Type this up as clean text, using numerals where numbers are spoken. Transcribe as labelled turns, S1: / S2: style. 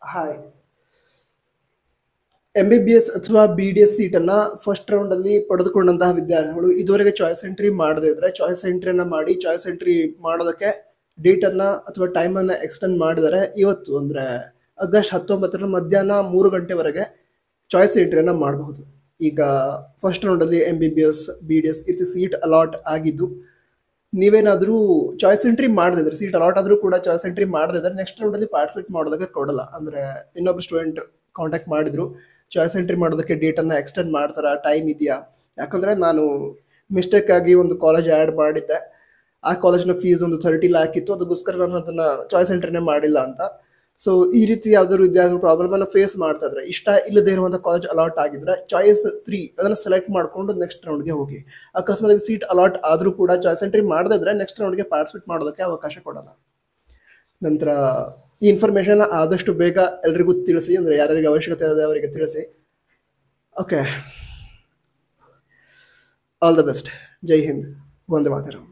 S1: Hi. MBBS ಅಥವಾ BDS ಸೀಟನ್ನ first ರೌಂಡಲ್ಲಿ ಪಡೆದುಕೊಂಡಂತಹ ವಿದ್ಯಾರ್ಥಿಗಳು ಇದುವರೆಗೆ ಚಾಯ್ಸ್ ಎಂಟ್ರಿ ಮಾಡದೇ ಇದ್ರೆ ಚಾಯ್ಸ್ ಎಂಟ್ರಿಯನ್ನು ಮಾಡಿ ಚಾಯ್ಸ್ ಎಂಟ್ರಿ ಮಾಡೋದಕ್ಕೆ ಡೇಟನ್ನು ಅಥವಾ ಟೈಮನ್ನು ಎಕ್ಸ್ಟೆಂಡ್ ಮಾಡಿದರೆ ಇವತ್ತು ಅಂದರೆ ಆಗಸ್ಟ್ 19 ಮಧ್ಯಾಹ್ನ 3 ಗಂಟೆವರೆಗೆ ಚಾಯ್ಸ್ ಎಂಟ್ರಿಯನ್ನು ಮಾಡಬಹುದು. ಈಗ ಫಸ್ಟ್ ರೌಂಡಲ್ಲಿ MBBS BDS ಈ ರೀತಿ ಸೀಟ್ ಅಲಾಟ್ ಆಗಿದ್ದು, ನೀವೇನಾದರೂ ಚಾಯ್ಸ್ ಎಂಟ್ರಿ ಮಾಡದಿದ್ರೆ ಸೀಟ್ ಅಲಾಟ್ ಆದರೂ ಕೂಡ ಚಾಯ್ಸ್ ಎಂಟ್ರಿ ಮಾಡದಿದ್ರೆ ನೆಕ್ಸ್ಟ್ ರೌಂಡಲ್ಲಿ ಪಾರ್ಟಿಸಿಪೇಟ್ ಮಾಡೋದಕ್ಕೆ ಕೊಡಲ್ಲ. ಅಂದರೆ ಇನ್ನೊಬ್ಬರು ಸ್ಟೂಡೆಂಟ್ ಕಾಂಟ್ಯಾಕ್ಟ್ ಮಾಡಿದ್ರು, ಚಾಯ್ಸ್ ಎಂಟ್ರಿ ಮಾಡೋದಕ್ಕೆ ಡೇಟನ್ನು ಎಕ್ಸ್ಟೆಂಡ್ ಮಾಡ್ತಾರಾ, ಟೈಮ್ ಇದೆಯಾ? ಯಾಕಂದರೆ ನಾನು ಮಿಸ್ಟೇಕ್ ಆಗಿ ಒಂದು ಕಾಲೇಜ್ ಆ್ಯಡ್ ಮಾಡಿದ್ದೆ, ಆ ಕಾಲೇಜ್ನ ಫೀಸ್ ಒಂದು 30 ಲ್ಯಾಕ್ ಇತ್ತು, ಅದಕ್ಕೋಸ್ಕರ ನಾನು ಅದನ್ನು ಚಾಯ್ಸ್ ಎಂಟ್ರಿನೇ ಮಾಡಿಲ್ಲ ಅಂತ. ಸೊ ಈ ರೀತಿ ಯಾವ್ದಾದ್ರು ವಿದ್ಯಾರ್ಥಿಗಳು ಪ್ರಾಬ್ಲಮನ್ನು ಫೇಸ್ ಮಾಡ್ತಾ ಇದ್ರೆ, ಇಷ್ಟ ಇಲ್ಲದೆ ಇರುವಂಥ ಕಾಲೇಜ್ ಅಲಾಟ್ ಆಗಿದ್ರೆ ಚಾಯ್ಸ್ 3 ಅದನ್ನು ಸೆಲೆಕ್ಟ್ ಮಾಡಿಕೊಂಡು ನೆಕ್ಸ್ಟ್ ರೌಂಡ್ಗೆ ಹೋಗಿ. ಅಕಸ್ಮಾತ್ ಸೀಟ್ ಅಲಾಟ್ ಆದರೂ ಕೂಡ ಚಾಯ್ಸ್ ಎಂಟ್ರಿ ಮಾಡದಿದ್ರೆ ನೆಕ್ಸ್ಟ್ ರೌಂಡ್ಗೆ ಪಾರ್ಟಿಸಿಪೇಟ್ ಮಾಡೋದಕ್ಕೆ ಅವಕಾಶ ಕೊಡಲ್ಲ. ನಂತರ ಈ ಇನ್ಫಾರ್ಮೇಷನ್ ಆದಷ್ಟು ಬೇಗ ಎಲ್ರಿಗೂ ತಿಳಿಸಿ, ಅಂದರೆ ಯಾರ್ಯಾರಿಗೆ ಅವಶ್ಯಕತೆ ಇದೆ ಅವರಿಗೆ ತಿಳಿಸಿ. Okay, all the best. ಜೈ ಹಿಂದ್, ವಂದೇ ಮಾತರಂ.